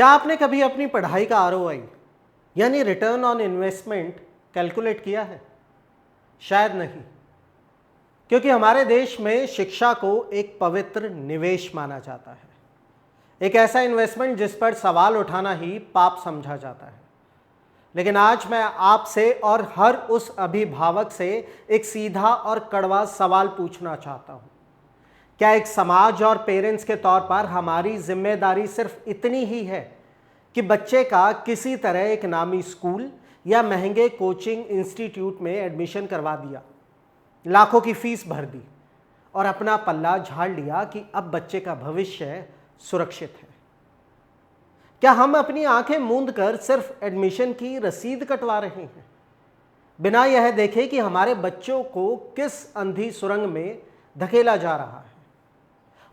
क्या आपने कभी अपनी पढ़ाई का आरओआई यानी रिटर्न ऑन इन्वेस्टमेंट कैलकुलेट किया है? शायद नहीं, क्योंकि हमारे देश में शिक्षा को एक पवित्र निवेश माना जाता है, एक ऐसा इन्वेस्टमेंट जिस पर सवाल उठाना ही पाप समझा जाता है। लेकिन आज मैं आपसे और हर उस अभिभावक से एक सीधा और कड़वा सवाल पूछना चाहता हूं। क्या एक समाज और पेरेंट्स के तौर पर हमारी जिम्मेदारी सिर्फ इतनी ही है कि बच्चे का किसी तरह एक नामी स्कूल या महंगे कोचिंग इंस्टीट्यूट में एडमिशन करवा दिया, लाखों की फीस भर दी और अपना पल्ला झाड़ लिया कि अब बच्चे का भविष्य सुरक्षित है? क्या हम अपनी आंखें मूंद कर सिर्फ एडमिशन की रसीद कटवा रहे हैं, बिना यह देखे कि हमारे बच्चों को किस अंधी सुरंग में धकेला जा रहा है?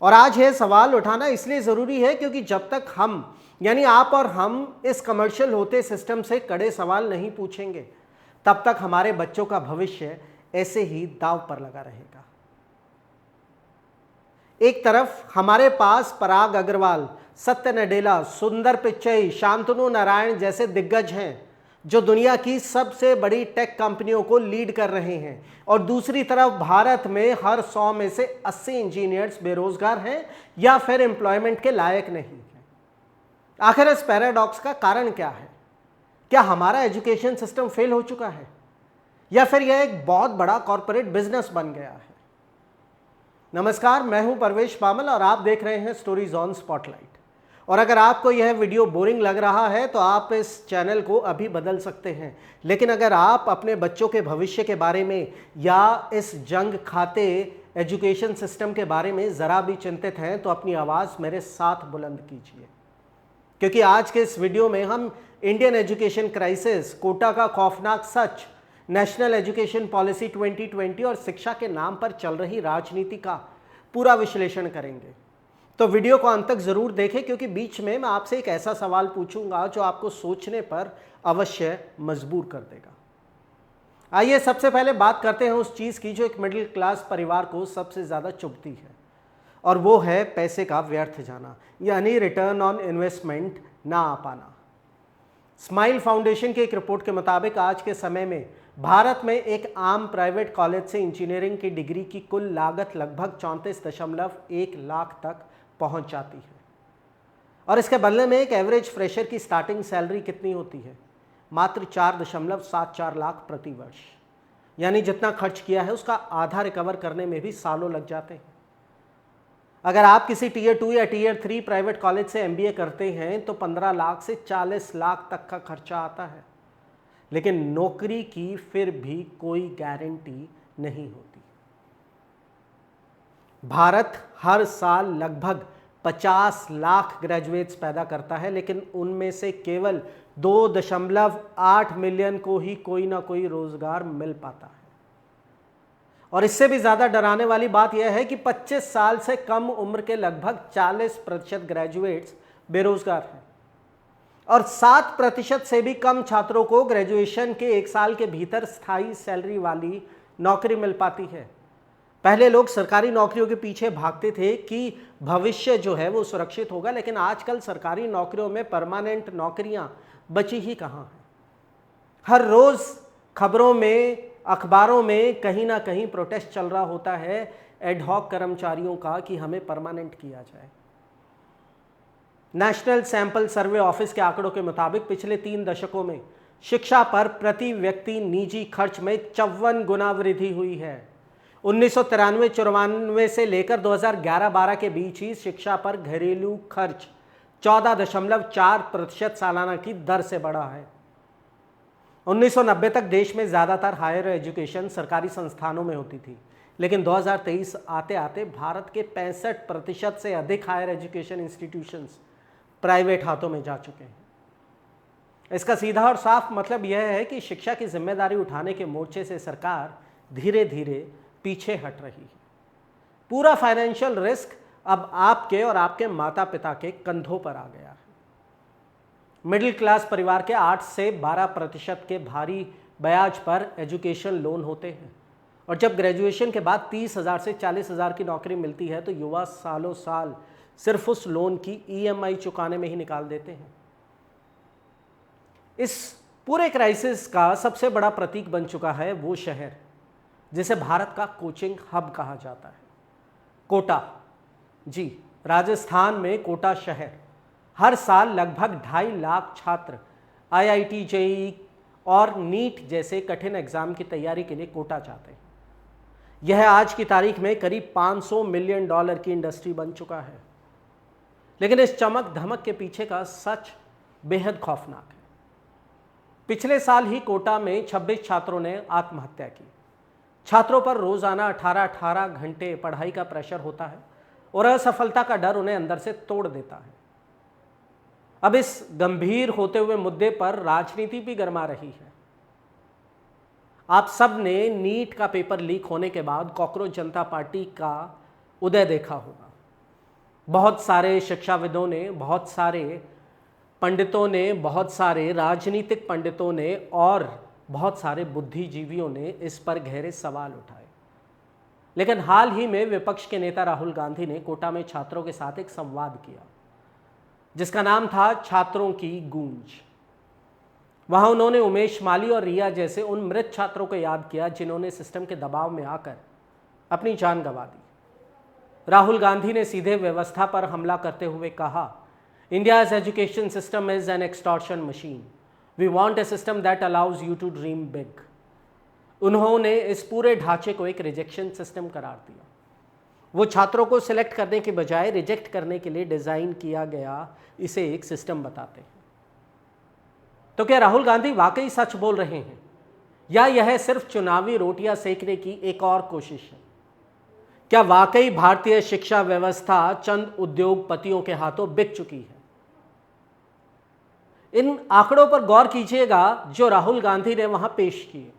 और आज यह सवाल उठाना इसलिए ज़रूरी है क्योंकि जब तक हम यानी आप और हम इस कमर्शियल होते सिस्टम से कड़े सवाल नहीं पूछेंगे, तब तक हमारे बच्चों का भविष्य ऐसे ही दांव पर लगा रहेगा। एक तरफ हमारे पास पराग अग्रवाल, सत्य नडेला, सुंदर पिच्चई, शांतनु नारायण जैसे दिग्गज हैं जो दुनिया की सबसे बड़ी टेक कंपनियों को लीड कर रहे हैं, और दूसरी तरफ भारत में हर 100 में से 80 इंजीनियर्स बेरोजगार हैं या फिर एम्प्लॉयमेंट के लायक नहीं हैं। आखिर इस पैराडॉक्स का कारण क्या है? क्या हमारा एजुकेशन सिस्टम फेल हो चुका है या फिर यह एक बहुत बड़ा कॉर्पोरेट बिजनेस बन गया है? नमस्कार, मैं हूं परवेश बामल और आप देख रहे हैं स्टोरीज ऑन स्पॉटलाइट। और अगर आपको यह वीडियो बोरिंग लग रहा है तो आप इस चैनल को अभी बदल सकते हैं, लेकिन अगर आप अपने बच्चों के भविष्य के बारे में या इस जंग खाते एजुकेशन सिस्टम के बारे में ज़रा भी चिंतित हैं तो अपनी आवाज़ मेरे साथ बुलंद कीजिए, क्योंकि आज के इस वीडियो में हम इंडियन एजुकेशन क्राइसिस, कोटा का खौफनाक सच, नेशनल एजुकेशन पॉलिसी 2020 और शिक्षा के नाम पर चल रही राजनीति का पूरा विश्लेषण करेंगे। तो वीडियो को अंत तक जरूर देखें, क्योंकि बीच में मैं आपसे एक ऐसा सवाल पूछूंगा जो आपको सोचने पर अवश्य मजबूर कर देगा। आइए सबसे पहले बात करते हैं उस चीज़ की जो एक मिडिल क्लास परिवार को सबसे ज़्यादा चुभती है, और वो है पैसे का व्यर्थ जाना, यानी रिटर्न ऑन इन्वेस्टमेंट ना आ पाना। स्माइल फाउंडेशन की एक रिपोर्ट के मुताबिक आज के समय में भारत में एक आम प्राइवेट कॉलेज से इंजीनियरिंग की डिग्री की कुल लागत लगभग 34.1 लाख तक पहुंच जाती है, और इसके बदले में एक एवरेज फ्रेशर की स्टार्टिंग सैलरी कितनी होती है? मात्र 4.74 लाख प्रति वर्ष। यानी जितना खर्च किया है उसका आधा रिकवर करने में भी सालों लग जाते हैं। अगर आप किसी टीयर 2 या टीयर 3 प्राइवेट कॉलेज से एमबीए करते हैं तो 15 लाख से 40 लाख तक का खर्चा आता है, लेकिन नौकरी की फिर भी कोई गारंटी नहीं होती। भारत हर साल लगभग 50 लाख ग्रेजुएट्स पैदा करता है, लेकिन उनमें से केवल 2.8 मिलियन को ही कोई ना कोई रोजगार मिल पाता है। और इससे भी ज़्यादा डराने वाली बात यह है कि 25 साल से कम उम्र के लगभग 40% ग्रेजुएट्स बेरोजगार हैं, और 7% से भी कम छात्रों को ग्रेजुएशन के 1 साल के भीतर स्थायी सैलरी वाली नौकरी मिल पाती है। पहले लोग सरकारी नौकरियों के पीछे भागते थे कि भविष्य जो है वो सुरक्षित होगा, लेकिन आजकल सरकारी नौकरियों में परमानेंट नौकरियां बची ही कहाँ हैं। हर रोज़ खबरों में, अखबारों में कहीं ना कहीं प्रोटेस्ट चल रहा होता है एडहॉक कर्मचारियों का कि हमें परमानेंट किया जाए। नेशनल सैंपल सर्वे ऑफिस के आंकड़ों के मुताबिक पिछले 3 दशकों में शिक्षा पर प्रति व्यक्ति निजी खर्च में 54 गुना वृद्धि हुई है। 1993-94 से लेकर 2011-12 के बीच ही शिक्षा पर घरेलू खर्च 14.4% सालाना की दर से बढ़ा है। 1990 तक देश में ज़्यादातर हायर एजुकेशन सरकारी संस्थानों में होती थी, लेकिन 2023 आते आते भारत के 65% से अधिक हायर एजुकेशन इंस्टीट्यूशंस प्राइवेट हाथों में जा चुके हैं। इसका सीधा और साफ मतलब यह है कि शिक्षा की जिम्मेदारी उठाने के मोर्चे से सरकार धीरे धीरे पीछे हट रही है। पूरा फाइनेंशियल रिस्क अब आपके और आपके माता पिता के कंधों पर आ गया है। मिडिल क्लास परिवार के 8 से 12% के भारी ब्याज पर एजुकेशन लोन होते हैं, और जब ग्रेजुएशन के बाद 30,000 से 40,000 की नौकरी मिलती है तो युवा सालों साल सिर्फ उस लोन की ईएमआई चुकाने में ही निकाल देते हैं। इस पूरे क्राइसिस का सबसे बड़ा प्रतीक बन चुका है वो शहर जिसे भारत का कोचिंग हब कहा जाता है, कोटा। जी, राजस्थान में कोटा शहर। हर साल लगभग 2.5 लाख छात्र आईआईटी, जेईई और नीट जैसे कठिन एग्जाम की तैयारी के लिए कोटा जाते हैं। यह आज की तारीख में करीब $500 मिलियन की इंडस्ट्री बन चुका है। लेकिन इस चमक धमक के पीछे का सच बेहद खौफनाक है। पिछले साल ही कोटा में 26 छात्रों ने आत्महत्या की। छात्रों पर रोजाना 18 घंटे पढ़ाई का प्रेशर होता है और असफलता का डर उन्हें अंदर से तोड़ देता है। अब इस गंभीर होते हुए मुद्दे पर राजनीति भी गरमा रही है। आप सब ने नीट का पेपर लीक होने के बाद कॉकरोच जनता पार्टी का उदय देखा होगा। बहुत सारे शिक्षाविदों ने, बहुत सारे पंडितों ने, बहुत सारे राजनीतिक पंडितों ने और बहुत सारे बुद्धिजीवियों ने इस पर गहरे सवाल उठाए। लेकिन हाल ही में विपक्ष के नेता राहुल गांधी ने कोटा में छात्रों के साथ एक संवाद किया जिसका नाम था छात्रों की गूंज। वहां उन्होंने उमेश माली और रिया जैसे उन मृत छात्रों को याद किया जिन्होंने सिस्टम के दबाव में आकर अपनी जान गंवा दी। राहुल गांधी ने सीधे व्यवस्था पर हमला करते हुए कहा, India's education system is an extortion machine. We want a system that allows you to dream big. उन्होंने इस पूरे ढांचे को एक रिजेक्शन सिस्टम करार दिया। वो छात्रों को सिलेक्ट करने के बजाय रिजेक्ट करने के लिए डिजाइन किया गया इसे एक सिस्टम बताते हैं। तो क्या राहुल गांधी वाकई सच बोल रहे हैं या यह सिर्फ चुनावी रोटियां सेकने की एक और कोशिश है? क्या वाकई भारतीय शिक्षा व्यवस्था चंद उद्योगपतियों के हाथों बिक चुकी है? इन आंकड़ों पर गौर कीजिएगा जो राहुल गांधी ने वहां पेश किए।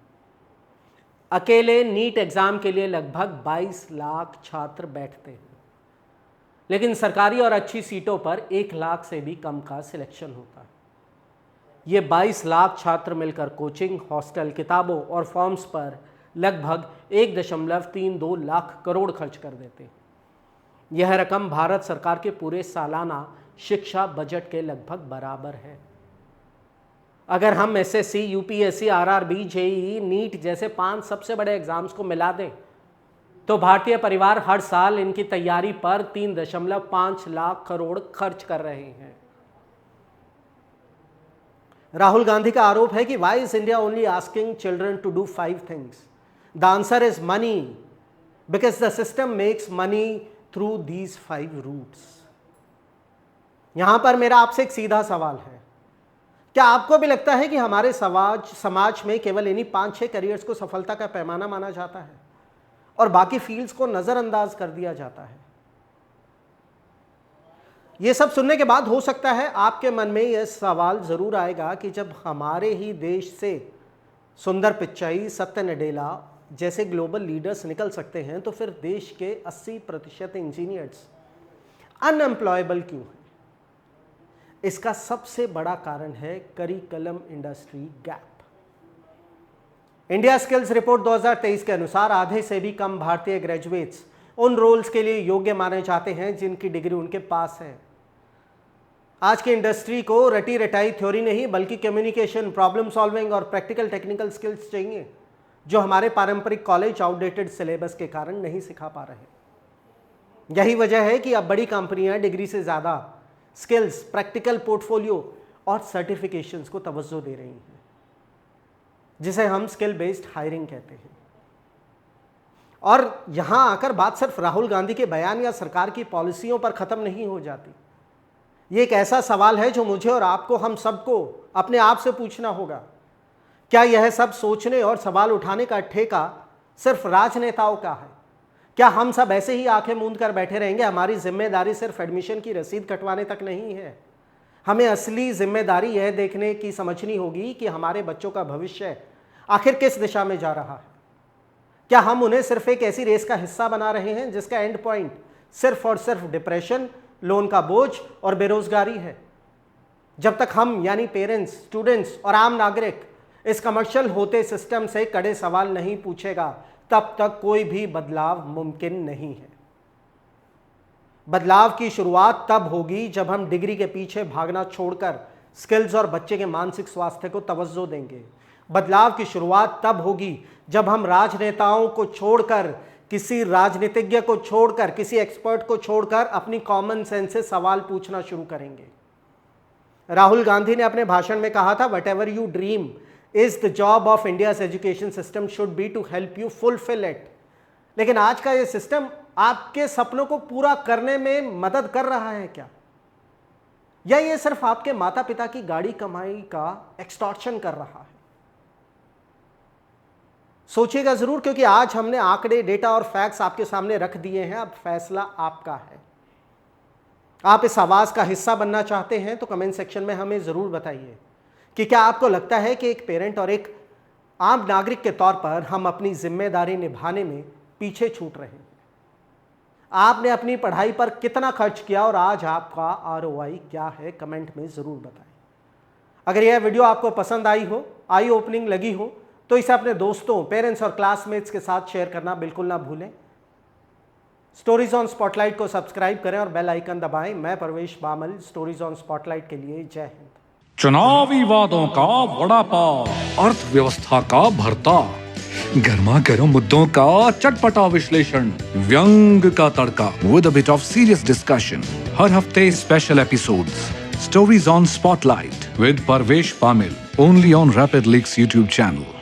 अकेले नीट एग्जाम के लिए लगभग 22 लाख छात्र बैठते हैं, लेकिन सरकारी और अच्छी सीटों पर 1 लाख से भी कम का सिलेक्शन होता है। ये 22 लाख छात्र मिलकर कोचिंग, हॉस्टल, किताबों और फॉर्म्स पर लगभग 1.32 लाख करोड़ खर्च कर देते हैं। यह रकम भारत सरकार के पूरे सालाना शिक्षा बजट के लगभग बराबर है। अगर हम SSC, UPSC, RRB, JEE, NEET जैसे 5 सबसे बड़े एग्जाम्स को मिला दें तो भारतीय परिवार हर साल इनकी तैयारी पर 3.5 लाख करोड़ खर्च कर रहे हैं। राहुल गांधी का आरोप है कि why is India only asking children to do 5 things? The answer is money, because the system makes money through these 5 routes. यहां पर मेरा आपसे एक सीधा सवाल है, क्या आपको भी लगता है कि हमारे समाज में केवल इन्हीं 5-6 करियर्स को सफलता का पैमाना माना जाता है और बाकी फील्ड्स को नजरअंदाज कर दिया जाता है? यह सब सुनने के बाद हो सकता है आपके मन में यह सवाल जरूर आएगा कि जब हमारे ही देश से सुंदर पिच्चाई, सत्य नडेला जैसे ग्लोबल लीडर्स निकल सकते हैं तो फिर देश के 80% इंजीनियर्स अनएम्प्लॉयबल क्यों हैं? इसका सबसे बड़ा कारण है curriculum industry gap. India skills report 2023 के अनुसार आधे से भी कम भारतीय ग्रेजुएट्स उन रोल्स के लिए योग्य माने जाते हैं जिनकी डिग्री उनके पास है। आज की इंडस्ट्री को रटी रटाई थ्योरी नहीं बल्कि कम्युनिकेशन, प्रॉब्लम सॉल्विंग और प्रैक्टिकल टेक्निकल स्किल्स चाहिए जो हमारे पारंपरिक कॉलेज आउटडेटेड सिलेबस के कारण नहीं सिखा पा रहे। यही वजह है कि अब बड़ी कंपनियां डिग्री से ज़्यादा स्किल्स, प्रैक्टिकल पोर्टफोलियो और सर्टिफिकेशंस को तवज्जो दे रही हैं, जिसे हम स्किल बेस्ड हायरिंग कहते हैं। और यहां आकर बात सिर्फ राहुल गांधी के बयान या सरकार की पॉलिसियों पर खत्म नहीं हो जाती। ये एक ऐसा सवाल है जो मुझे और आपको, हम सबको अपने आप से पूछना होगा। क्या यह सब सोचने और सवाल उठाने का ठेका सिर्फ राजनेताओं का है? क्या हम सब ऐसे ही आंखें मूंद कर बैठे रहेंगे? हमारी जिम्मेदारी सिर्फ एडमिशन की रसीद कटवाने तक नहीं है। हमें असली जिम्मेदारी यह देखने की समझनी होगी कि हमारे बच्चों का भविष्य आखिर किस दिशा में जा रहा है। क्या हम उन्हें सिर्फ एक ऐसी रेस का हिस्सा बना रहे हैं जिसका एंड पॉइंट सिर्फ और सिर्फ डिप्रेशन, लोन का बोझ और बेरोजगारी है? जब तक हम यानी पेरेंट्स, स्टूडेंट्स और आम नागरिक इस कमर्शियल होते सिस्टम से कड़े सवाल नहीं पूछेगा तब तक कोई भी बदलाव मुमकिन नहीं है। बदलाव की शुरुआत तब होगी जब हम डिग्री के पीछे भागना छोड़कर स्किल्स और बच्चे के मानसिक स्वास्थ्य को तवज्जो देंगे। बदलाव की शुरुआत तब होगी जब हम राजनेताओं को छोड़कर, किसी राजनीतिज्ञ को छोड़कर, किसी एक्सपर्ट को छोड़कर अपनी कॉमन सेंस से सवाल पूछना शुरू करेंगे। राहुल गांधी ने अपने भाषण में कहा था, whatever you dream is the job of India's education system should be to help you fulfil it. लेकिन आज का ये सिस्टम आपके सपनों को पूरा करने में मदद कर रहा है क्या? या ये सिर्फ आपके माता पिता की गाड़ी कमाई का एक्सटॉर्शन कर रहा है? सोचिएगा जरूर, क्योंकि आज हमने आंकड़े, डेटा और फैक्ट्स आपके सामने रख दिए हैं। अब फैसला आपका है। आप इस आवाज का हिस्सा बनना चाहते हैं तो कमेंट सेक्शन में हमें जरूर बताइए कि क्या आपको लगता है कि एक पेरेंट और एक आम नागरिक के तौर पर हम अपनी जिम्मेदारी निभाने में पीछे छूट रहे हैं। आपने अपनी पढ़ाई पर कितना खर्च किया और आज आपका ROI क्या है? कमेंट में जरूर बताएं। अगर यह वीडियो आपको पसंद आई हो, आई ओपनिंग लगी हो, तो इसे अपने दोस्तों, पेरेंट्स और क्लासमेट्स के साथ शेयर करना बिल्कुल ना भूलें। स्टोरीज ऑन स्पॉटलाइट को सब्सक्राइब करें और बेल आइकन दबाएं। मैं परवेश बामल, स्टोरीज ऑन स्पॉटलाइट के लिए जय हिंद। चुनावी वादों का वड़ा पाव, अर्थव्यवस्था का भरता, गर्मा गर्म मुद्दों का चटपटा विश्लेषण, व्यंग का तड़का with a bit of serious discussion. हर हफ्ते special episodes, stories on spotlight with Parvesh Bamil, only on rapid leaks YouTube channel.